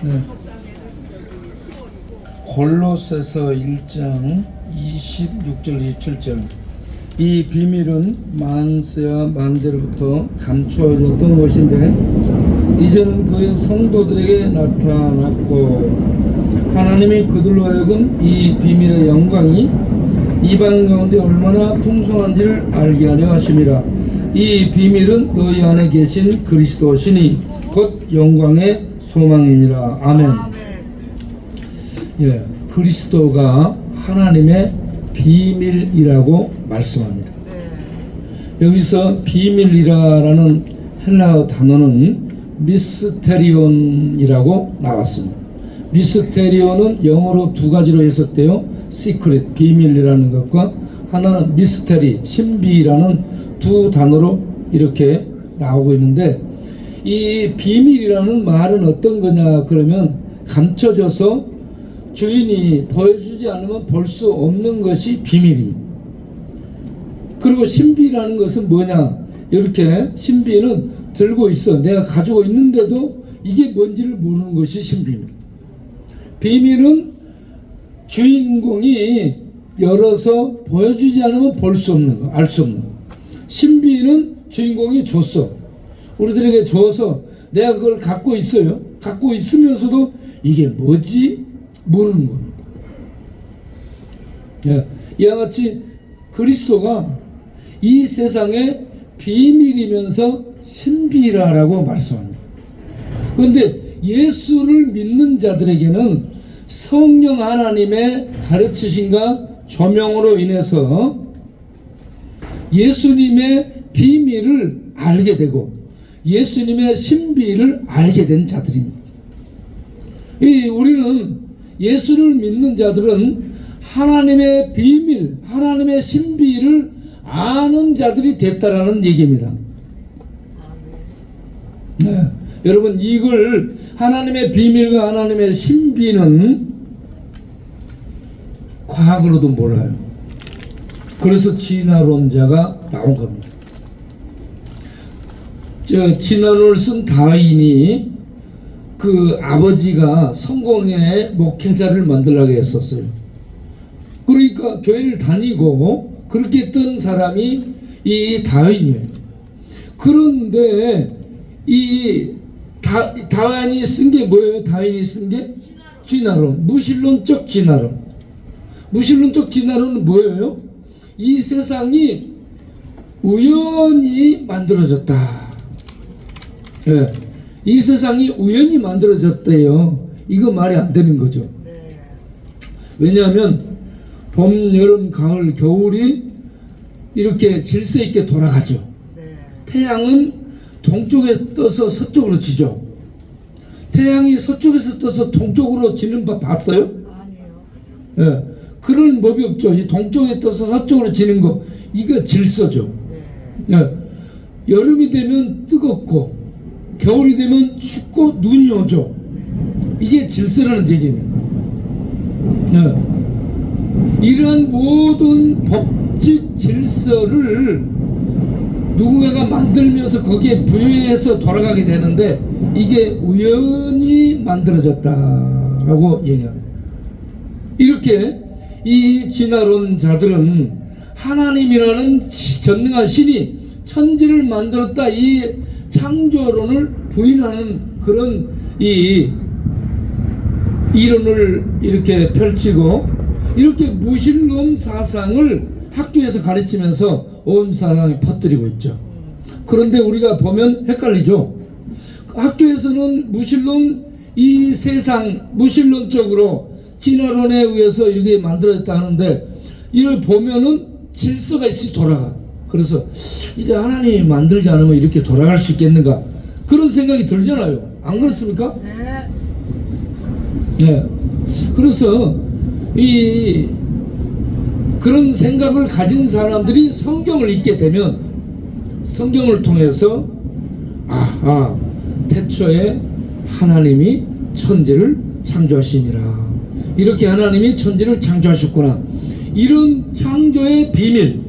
네. 골로새서 1장 26절 27절. 이 비밀은 만세와 만대로부터 감추어졌던 것인데 이제는 그의 성도들에게 나타났고 하나님이 그들로 하여금 이 비밀의 영광이 이방 가운데 얼마나 풍성한지를 알게 하려 하심이라. 이 비밀은 너희 안에 계신 그리스도시니 곧 영광의 소망이니라. 아멘. 예, 그리스도가 하나님의 비밀이라고 말씀합니다. 여기서 비밀이라는 헬라어 단어는 미스테리온이라고 나왔습니다. 미스테리온은 영어로 두 가지로 해석돼요. 시크릿, 비밀이라는 것과 하나는 미스테리, 신비라는 두 단어로 이렇게 나오고 있는데, 이 비밀이라는 말은 어떤 거냐 그러면 감춰져서 주인이 보여주지 않으면 볼 수 없는 것이 비밀입니다. 그리고 신비라는 것은 뭐냐, 이렇게 신비는 들고 있어, 내가 가지고 있는데도 이게 뭔지를 모르는 것이 신비입니다. 비밀은 주인공이 열어서 보여주지 않으면 볼 수 없는 거, 알 수 없는 거. 신비는 주인공이 줬어, 우리들에게 줘서 내가 그걸 갖고 있어요. 갖고 있으면서도 이게 뭐지? 모르는 겁니다. 예, 이와 같이 그리스도가 이 세상의 비밀이면서 신비라라고 말씀합니다. 그런데 예수를 믿는 자들에게는 성령 하나님의 가르치심과 조명으로 인해서 예수님의 비밀을 알게 되고 예수님의 신비를 알게 된 자들입니다. 우리는 예수를 믿는 자들은 하나님의 비밀, 하나님의 신비를 아는 자들이 됐다라는 얘기입니다. 네. 여러분, 이걸 하나님의 비밀과 하나님의 신비는 과학으로도 몰라요. 그래서 진화론자가 나온 겁니다. 진화론을 쓴 다윈이 그 아버지가 성공의 목회자를 만들라고 했었어요. 그러니까 교회를 다니고 그렇게 했던 사람이 이 다윈이에요. 그런데 이 다윈이 쓴 게 뭐예요? 다윈이 쓴 게 진화론, 무신론적 진화론. 무신론적 진화론은 뭐예요? 이 세상이 우연히 만들어졌다. 예. 이 세상이 우연히 만들어졌대요. 이거 말이 안 되는 거죠. 왜냐하면 봄, 여름, 가을, 겨울이 이렇게 질서 있게 돌아가죠. 태양은 동쪽에 떠서 서쪽으로 지죠. 태양이 서쪽에서 떠서 동쪽으로 지는 법 봤어요? 아니에요. 예, 그런 법이 없죠. 이 동쪽에 떠서 서쪽으로 지는 거, 이거 질서죠. 예, 여름이 되면 뜨겁고 겨울이 되면 춥고 눈이 오죠. 이게 질서라는 얘기입니다. 네. 이러한 모든 법칙 질서를 누군가가 만들면서 거기에 부여해서 돌아가게 되는데 이게 우연히 만들어졌다라고 얘기합니다. 이렇게 이 진화론자들은 하나님이라는 전능한 신이 천지를 만들었다, 이 창조론을 부인하는 그런 이 이론을 이렇게 펼치고 이렇게 무신론 사상을 학교에서 가르치면서 온 세상에 퍼뜨리고 있죠. 그런데 우리가 보면 헷갈리죠. 학교에서는 무신론, 이 세상 무신론적으로 진화론에 의해서 이렇게 만들어졌다 하는데 이걸 보면은 질서가 있이 돌아가. 그래서 이게 하나님이 만들지 않으면 이렇게 돌아갈 수 있겠는가, 그런 생각이 들잖아요. 안 그렇습니까? 네. 그래서 이 그런 생각을 가진 사람들이 성경을 읽게 되면 성경을 통해서 아하, 태초에 하나님이 천지를 창조하시니라, 이렇게 하나님이 천지를 창조하셨구나, 이런 창조의 비밀,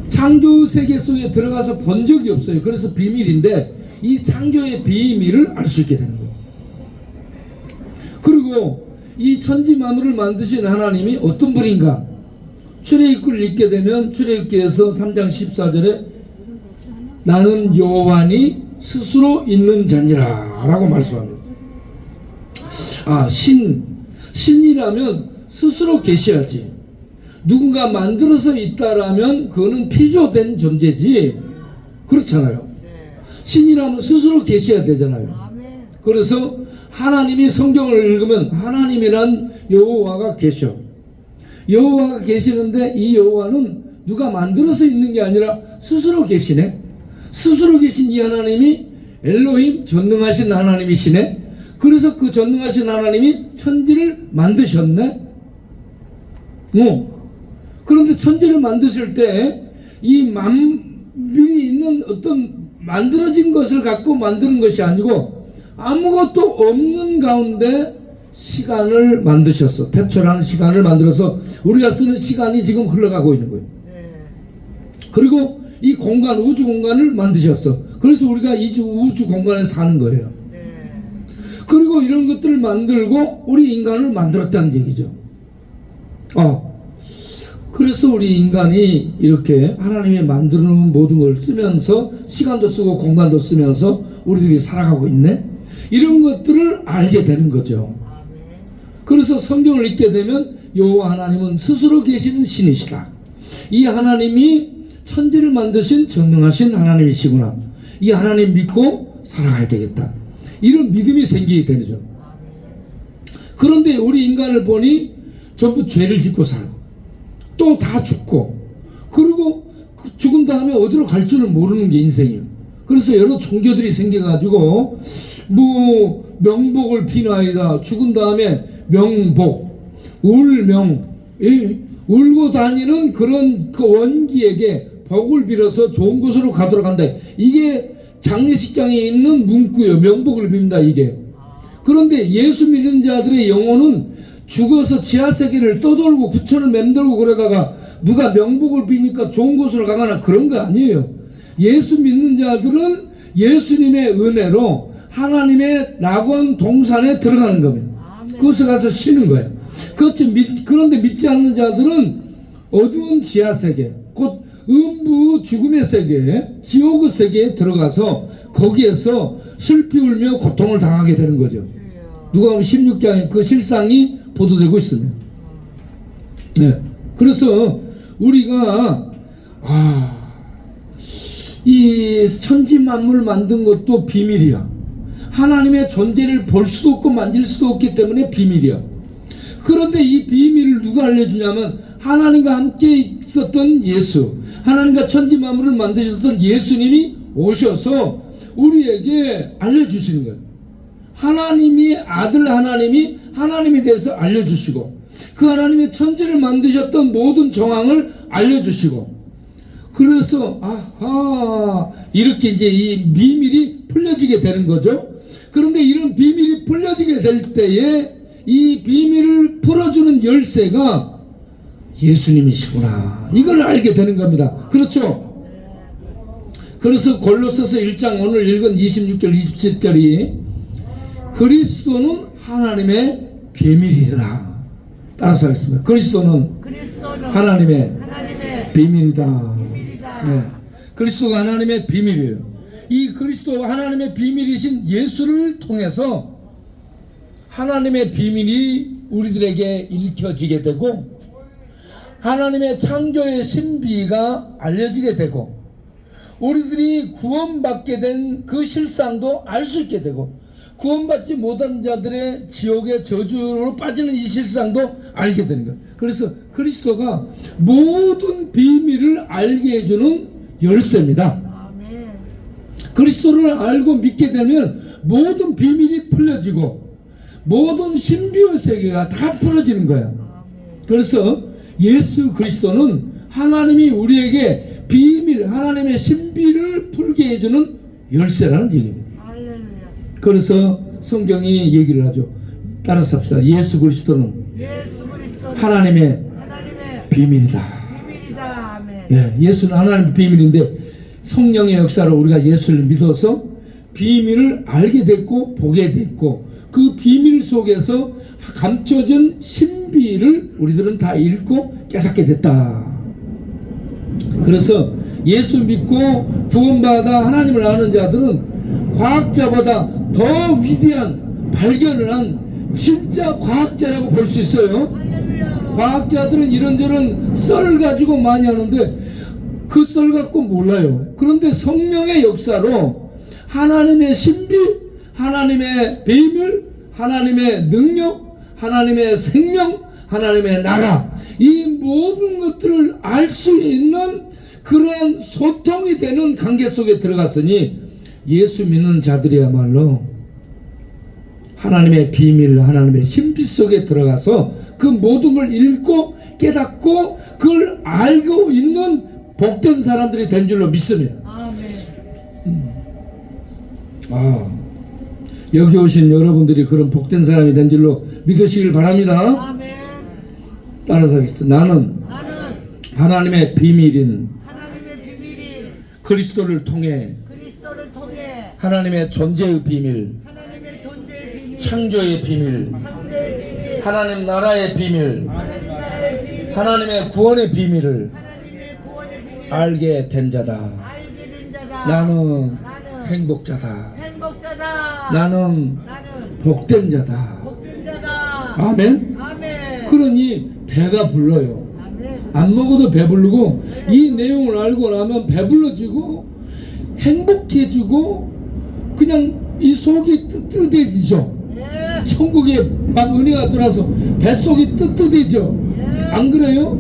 창조 세계 속에 들어가서 본 적이 없어요. 그래서 비밀인데 이 창조의 비밀을 알 수 있게 되는 거예요. 그리고 이 천지 만물을 만드신 하나님이 어떤 분인가? 출애굽기를 읽게 되면 출애굽기에서 3장 14절에 나는 여호와니 스스로 있는 자니라 라고 말씀합니다. 신이라면 스스로 계셔야지. 누군가 만들어서 있다라면 그거는 피조된 존재지. 그렇잖아요. 신이라면 스스로 계셔야 되잖아요. 그래서 하나님이 성경을 읽으면 하나님이란 여호와가 계셔. 여호와가 계시는데 이 여호와는 누가 만들어서 있는 게 아니라 스스로 계시네. 스스로 계신 이 하나님이 엘로힘, 전능하신 하나님이시네. 그래서 그 전능하신 하나님이 천지를 만드셨네. 그런데 천지를 만드실 때 이 만물이 있는 어떤 만들어진 것을 갖고 만드는 것이 아니고 아무것도 없는 가운데 시간을 만드셨어. 태초라는 시간을 만들어서 우리가 쓰는 시간이 지금 흘러가고 있는 거예요. 그리고 이 공간, 우주 공간을 만드셨어. 그래서 우리가 이 우주 공간에 사는 거예요. 그리고 이런 것들을 만들고 우리 인간을 만들었다는 얘기죠. 그래서 우리 인간이 이렇게 하나님이 만드는 모든 걸 쓰면서 시간도 쓰고 공간도 쓰면서 우리들이 살아가고 있네. 이런 것들을 알게 되는 거죠. 그래서 성경을 읽게 되면 여호와 하나님은 스스로 계시는 신이시다. 이 하나님이 천지를 만드신 전능하신 하나님이시구나. 이 하나님 믿고 살아가야 되겠다. 이런 믿음이 생기게 되죠. 그런데 우리 인간을 보니 전부 죄를 짓고 살고 또 다 죽고 그리고 죽은 다음에 어디로 갈 줄은 모르는 게 인생이에요. 그래서 여러 종교들이 생겨가지고 뭐 명복을 비나이다. 죽은 다음에 명복, 울명, 울고 다니는 그런 그 원기에게 복을 빌어서 좋은 곳으로 가도록 한다. 이게 장례식장에 있는 문구요. 명복을 빕니다. 이게. 그런데 예수 믿는 자들의 영혼은 죽어서 지하세계를 떠돌고 구천을 맴돌고 그러다가 누가 명복을 비니까 좋은 곳으로 가거나 그런 거 아니에요. 예수 믿는 자들은 예수님의 은혜로 하나님의 낙원 동산에 들어가는 겁니다. 그것에 가서 쉬는 거예요. 그런데 믿지 않는 자들은 어두운 지하세계, 곧 음부 죽음의 세계, 지옥의 세계에 들어가서 거기에서 슬피 울며 고통을 당하게 되는 거죠. 누가복음 16장에 그 실상이 보도되고 있습니다. 네. 그래서 우리가 이 천지 만물을 만든 것도 비밀이야. 하나님의 존재를 볼 수도 없고 만질 수도 없기 때문에 비밀이야. 그런데 이 비밀을 누가 알려주냐면 하나님과 함께 있었던 예수, 하나님과 천지 만물을 만드셨던 예수님이 오셔서 우리에게 알려주시는 거예요. 하나님이 아들 하나님이 하나님에 대해서 알려주시고 그 하나님의 천지를 만드셨던 모든 정황을 알려주시고 그래서 이렇게 이제 이 비밀이 풀려지게 되는 거죠. 그런데 이런 비밀이 풀려지게 될 때에 이 비밀을 풀어주는 열쇠가 예수님이시구나. 이걸 알게 되는 겁니다. 그렇죠? 그래서 골로새서 1장 오늘 읽은 26절 27절이 그리스도는 하나님의 비밀이라. 따라서 하겠습니다. 그리스도는 하나님의 비밀이다. 네. 그리스도가 하나님의 비밀이에요. 이 그리스도가 하나님의 비밀이신 예수를 통해서 하나님의 비밀이 우리들에게 읽혀지게 되고 하나님의 창조의 신비가 알려지게 되고 우리들이 구원받게 된 그 실상도 알 수 있게 되고 구원받지 못한 자들의 지옥의 저주로 빠지는 이 실상도 알게 되는 거예요. 그래서 그리스도가 모든 비밀을 알게 해주는 열쇠입니다. 그리스도를 알고 믿게 되면 모든 비밀이 풀려지고 모든 신비의 세계가 다 풀어지는 거예요. 그래서 예수 그리스도는 하나님이 우리에게 비밀, 하나님의 신비를 풀게 해주는 열쇠라는 얘기입니다. 그래서 성경이 얘기를 하죠. 따라서 합시다. 예수 그리스도는 하나님의 비밀이다. 네, 예수는 하나님의 비밀인데 성령의 역사로 우리가 예수를 믿어서 비밀을 알게 됐고 보게 됐고 그 비밀 속에서 감춰진 신비를 우리들은 다 읽고 깨닫게 됐다. 그래서 예수 믿고 구원받아 하나님을 아는 자들은 과학자보다 더 위대한 발견을 한 진짜 과학자라고 볼 수 있어요. 과학자들은 이런저런 썰을 가지고 많이 하는데 그 썰 갖고 몰라요. 그런데 성령의 역사로 하나님의 신비, 하나님의 비밀, 하나님의 능력, 하나님의 생명, 하나님의 나라, 이 모든 것들을 알 수 있는 그런 소통이 되는 관계 속에 들어갔으니 예수 믿는 자들이야말로 하나님의 비밀, 하나님의 신비 속에 들어가서 그 모든 걸 읽고 깨닫고 그걸 알고 있는 복된 사람들이 된 줄로 믿습니다. 여기 오신 여러분들이 그런 복된 사람이 된 줄로 믿으시길 바랍니다. 따라서 하겠습니다. 나는 하나님의 비밀인 그리스도를 통해 하나님의 존재의 비밀, 창조의 비밀, 하나님 나라의 비밀, 하나님의 구원의 비밀을 알게 된 자다. 나는 행복자다. 나는 복된 자다. 아멘. 그러니 배가 불러요. 안 먹어도 배부르고 이 내용을 알고 나면 배불러지고 행복해지고 그냥 이 속이 뜨뜻해지죠. 천국에 막 은혜가 들어와서 뱃속이 뜨뜻해져. 안 그래요?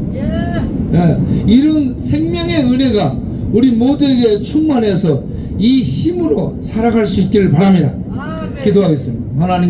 이런 생명의 은혜가 우리 모두에게 충만해서 이 힘으로 살아갈 수 있기를 바랍니다. 기도하겠습니다. 하나님